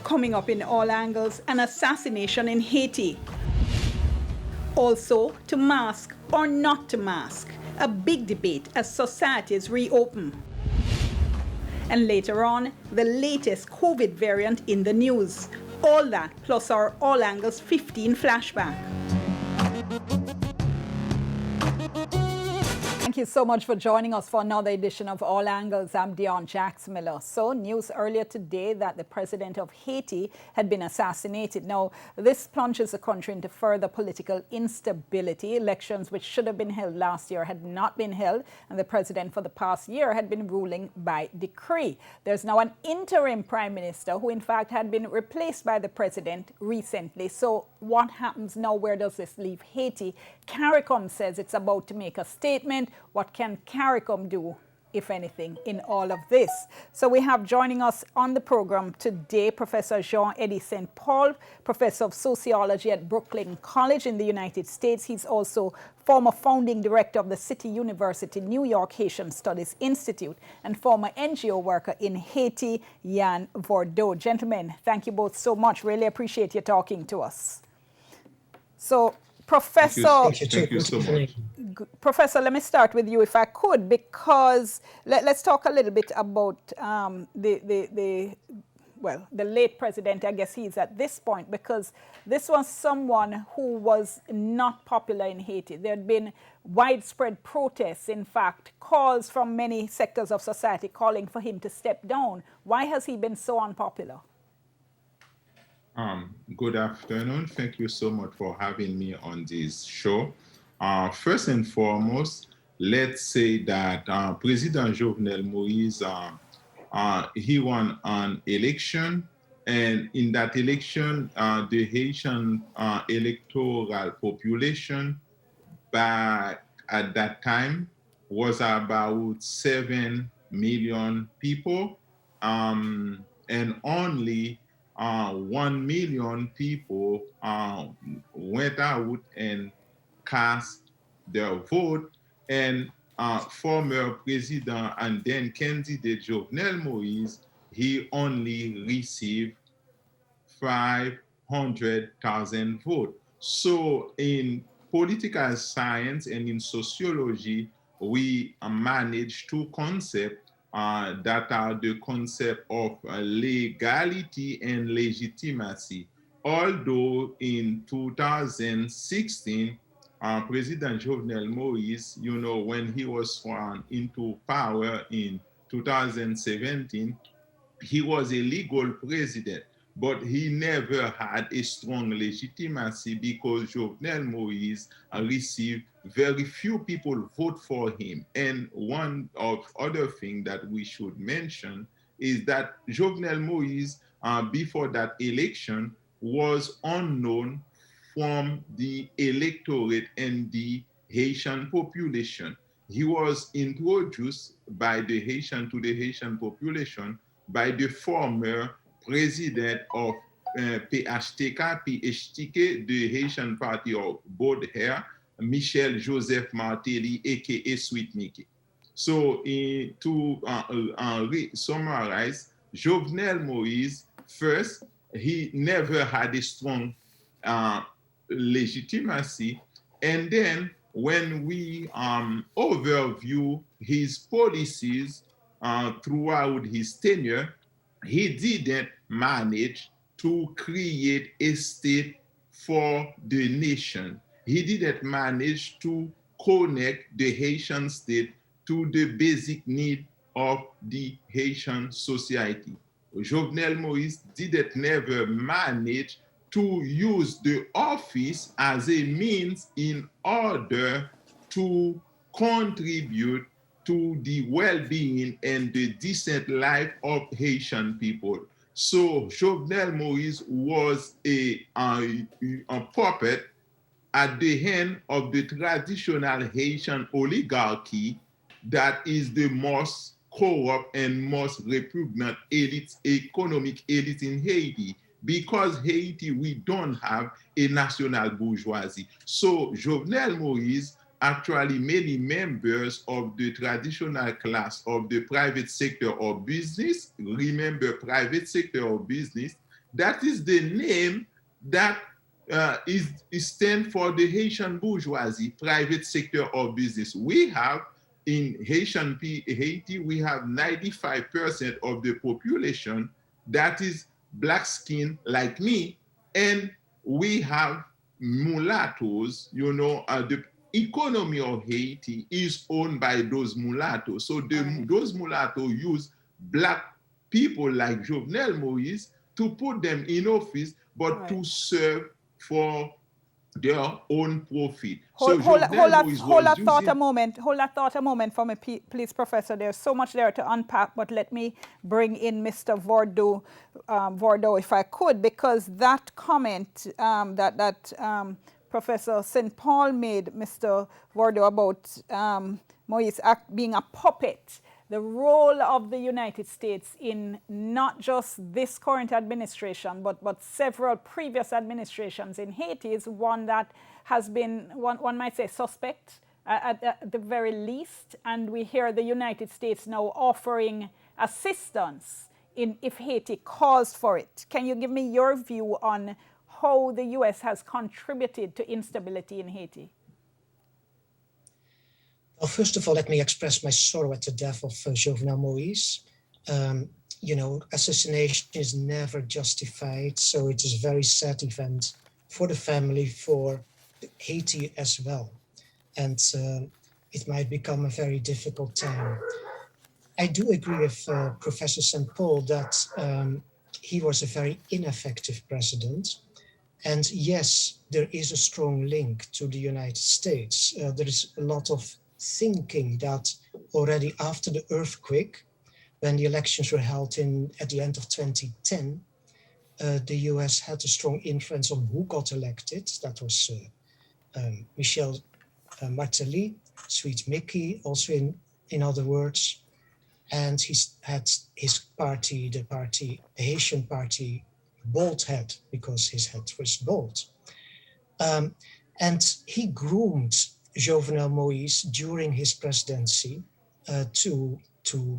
Coming up in All Angles, an assassination in Haiti. Also, to mask or not to mask, a big debate as societies reopen. And later on, the latest COVID variant in the news. All that plus our All Angles 15 flashback. Thank you so much for joining us for another edition of All Angles. I'm Dion Jax-Miller. So, news earlier today that the president of Haiti had been assassinated. Now, this plunges the country into further political instability. Elections which should have been held last year had not been held, and the president for the past year had been ruling by decree. There's now an interim prime minister who, in fact, had been replaced by the president recently. So, what happens now? Where does this leave Haiti? Caricom says it's about to make a statement. What can Caricom do, if anything, in all of this? So we have joining us on the program today Professor Jean-Eddy St. Paul, Professor of Sociology at Brooklyn College in the United States. He's also former founding director of the City University New York Haitian Studies Institute and former NGO worker in Haiti, Yann Vordeau. Gentlemen, thank you both so much. Really appreciate you talking to us. So, Professor, thank you so much. Professor, let me start with you if I could, because let's talk a little bit about the late president. I guess he's at this point, because this was someone who was not popular in Haiti. There had been widespread protests, in fact, calls from many sectors of society calling for him to step down. Why has he been so unpopular? Good afternoon. Thank you so much for having me on this show. First and foremost, let's say that President Jovenel Moise, he won an election, and in that election, the Haitian electoral population back at that time was about 7 million people, and only 1 million people went out and cast their vote, and former president and then candidate Jovenel Moise, he only received 500,000 votes. So in political science and in sociology, we manage two concepts that are the concept of legality and legitimacy. Although in 2016, President Jovenel Moise, when he was sworn into power in 2017, he was a legal president, but he never had a strong legitimacy because Jovenel Moise received very few people vote for him. And one of other things that we should mention is that Jovenel Moise, before that election, was unknown from the electorate and the Haitian population. He was introduced by the Haitian to the Haitian population by the former president of PHTK, the Haitian Party of Bold Hair, Michel Joseph Martelly, aka Sweet Mickey. So to summarize, Jovenel Moise, first, he never had a strong legitimacy. And then when we overview his policies throughout his tenure, he didn't manage to create a state for the nation. He didn't manage to connect the Haitian state to the basic need of the Haitian society. Jovenel Moise didn't never manage to use the office as a means in order to contribute to the well-being and the decent life of Haitian people. So Jovenel Moise was a puppet at the hand of the traditional Haitian oligarchy that is the most corrupt and most repugnant economic elite in Haiti. Because Haiti, we don't have a national bourgeoisie. So Jovenel Moise, actually many members of the traditional class of the private sector or business, remember private sector or business, That is the name that is stand for the Haitian bourgeoisie, private sector of business. We have in Haiti, we have 95% of the population that is black skin like me, and we have mulattoes. The economy of Haiti is owned by those mulattoes. So those mulattoes use black people like Jovenel Moise to put them in office, but to serve for their own profit. Hold that thought a moment for me, please, Professor. There's so much there to unpack, but let me bring in Mr. Vordo, if I could, because that comment that Professor St. Paul made, Mr. Vordo, about Moise being a puppet, the role of the United States in not just this current administration, but several previous administrations in Haiti is one that has been, one might say, suspect at the very least. And we hear the United States now offering assistance if Haiti calls for it. Can you give me your view on how the U.S. has contributed to instability in Haiti? Well, first of all, let me express my sorrow at the death of Jovenel Moise. Assassination is never justified, so it is a very sad event for the family, for Haiti as well. And it might become a very difficult time. I do agree with Professor St. Paul that he was a very ineffective president. And yes, there is a strong link to the United States. There is a lot of thinking that already after the earthquake, when the elections were held at the end of 2010, the US had a strong influence on who got elected. That was Michel Martelly, Sweet Mickey, also in other words. And he had his party, the Haitian party, bald head, because his head was bald. And he groomed Jovenel Moise during his presidency to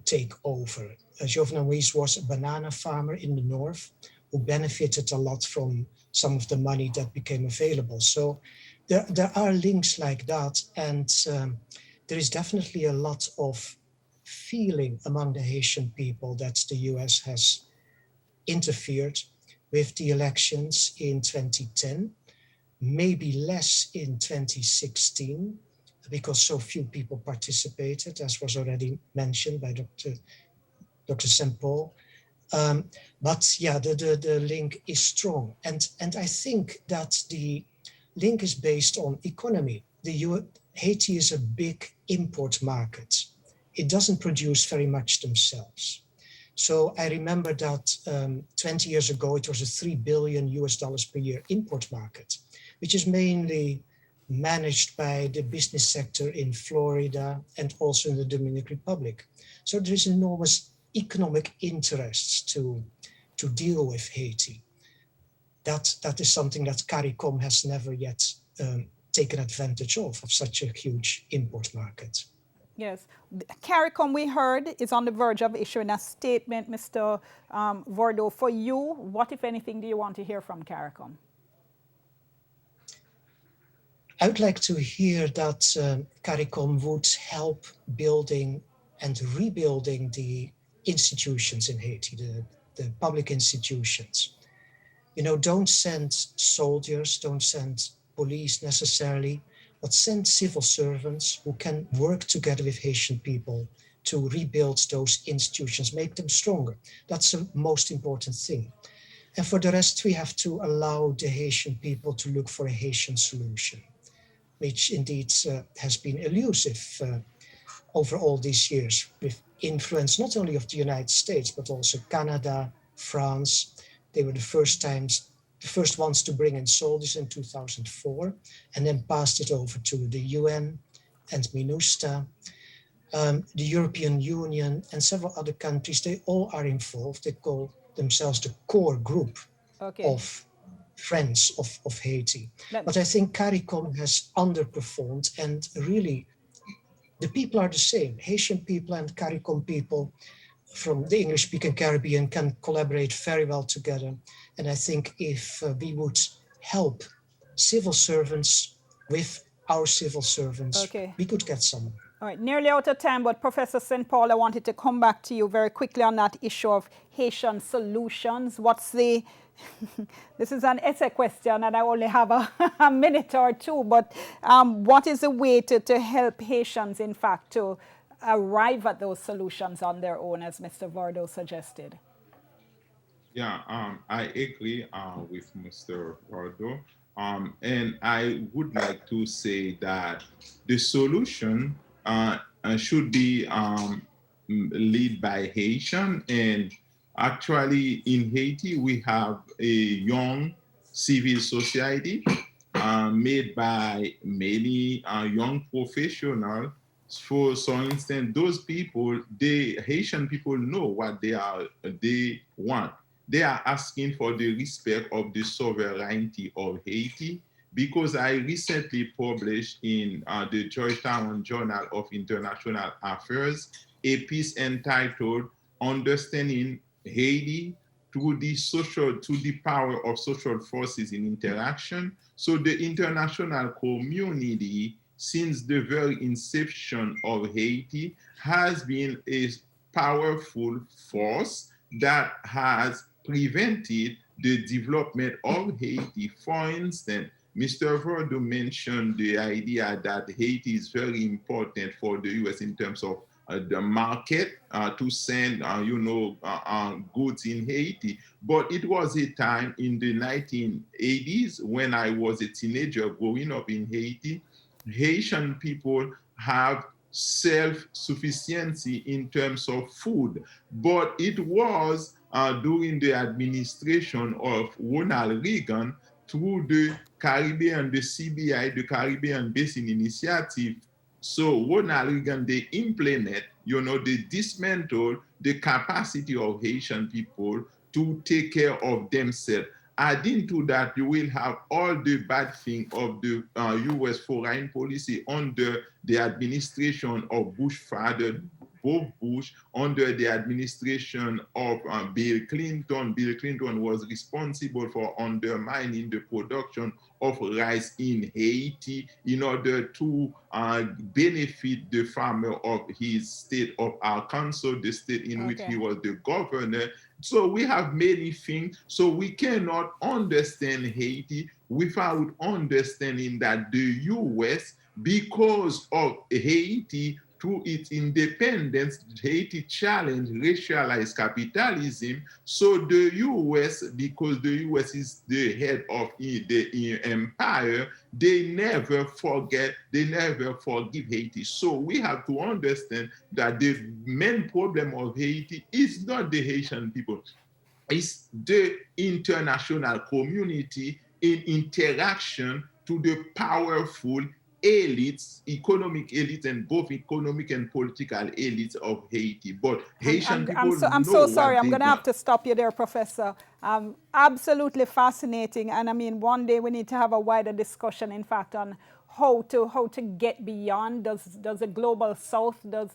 take over. Jovenel Moise was a banana farmer in the north who benefited a lot from some of the money that became available. So there are links like that, and there is definitely a lot of feeling among the Haitian people that the US has interfered with the elections in 2010. Maybe less in 2016, because so few people participated, as was already mentioned by Dr. St. Paul. But yeah, the link is strong. And I think that the link is based on economy. Haiti is a big import market. It doesn't produce very much themselves. So I remember that 20 years ago, it was a $3 billion per year import market, which is mainly managed by the business sector in Florida and also in the Dominican Republic. So there is enormous economic interests to deal with Haiti. That is something that Caricom has never yet taken advantage of such a huge import market. Yes. Caricom, we heard, is on the verge of issuing a statement. Mr. Vordo, for you, what, if anything, do you want to hear from Caricom? I would like to hear that Caricom would help building and rebuilding the institutions in Haiti, the public institutions. Don't send soldiers, don't send police necessarily, but send civil servants who can work together with Haitian people to rebuild those institutions, make them stronger. That's the most important thing. And for the rest, we have to allow the Haitian people to look for a Haitian solution, which indeed has been elusive over all these years, with influence not only of the United States, but also Canada, France. They were the first ones to bring in soldiers in 2004, and then passed it over to the UN and MINUSTA. The European Union and several other countries, they all are involved. They call themselves the core group of friends of Haiti. But I think Caricom has underperformed, and really the people are the same. Haitian people and Caricom people from the English-speaking Caribbean can collaborate very well together. And I think if we would help civil servants with our civil servants, Okay. we could get some. All right, nearly out of time, but Professor St. Paul, I wanted to come back to you very quickly on that issue of Haitian solutions. What's the, this is an essay question and I only have a minute or two, but what is the way to help Haitians, in fact, to arrive at those solutions on their own, as Mr. Vardo suggested? Yeah, I agree with Mr. Vardo. And I would like to say that the solution should be led by Haitian. And actually in Haiti, we have a young civil society made by many young professionals. For instance, those people, the Haitian people know what they want. They are asking for the respect of the sovereignty of Haiti, because I recently published in the Georgetown Journal of International Affairs a piece entitled "Understanding Haiti through the power of social forces in interaction." So the international community, since the very inception of Haiti, has been a powerful force that has prevented the development of Haiti. For instance, Mr. Vardo mentioned the idea that Haiti is very important for the U.S. in terms of the market to send, goods in Haiti. But it was a time in the 1980s when I was a teenager growing up in Haiti. Haitian people have self-sufficiency in terms of food, but it was during the administration of Ronald Reagan through the Caribbean, the CBI, the Caribbean Basin Initiative. So Ronald Reagan, they implement, they dismantle the capacity of Haitian people to take care of themselves. Adding to that, you will have all the bad things of the U.S. foreign policy under the administration of Bush father, Bob Bush, under the administration of Bill Clinton. Bill Clinton was responsible for undermining the production of rice in Haiti in order to benefit the farmer of his state of Arkansas, the state in which he was the governor. So we have many things. So we cannot understand Haiti without understanding that the U.S., because of Haiti, through its independence, Haiti challenged racialized capitalism. So the U.S., because the U.S. is the head of the empire, they never forgive Haiti. So we have to understand that the main problem of Haiti is not the Haitian people. It's the international community in interaction to the powerful elites, economic elites, and both economic and political elites of Haiti. But Haitian people I'm so sorry. I'm going to have to stop you there, Professor. Absolutely fascinating. And I mean, one day we need to have a wider discussion, in fact, on how to get beyond. Does the global South, does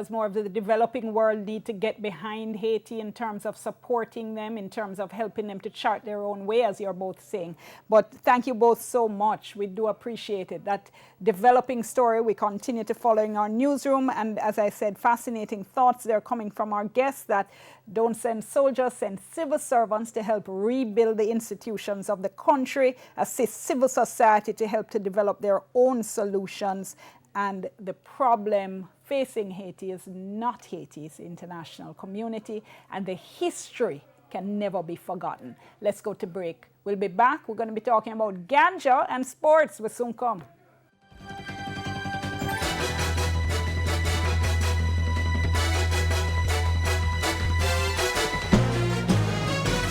more of the developing world need to get behind Haiti in terms of supporting them, in terms of helping them to chart their own way, as you're both saying? But thank you both so much. We do appreciate it. That developing story, we continue to follow in our newsroom. And as I said, fascinating thoughts. They're coming from our guests that don't send soldiers, send civil servants to help rebuild the institutions of the country, assist civil society to help to develop their own solutions. And the problem facing Haiti is not Haiti's international community, and the history can never be forgotten. Let's go to break. We'll be back. We're going to be talking about ganja and sports. We'll soon come.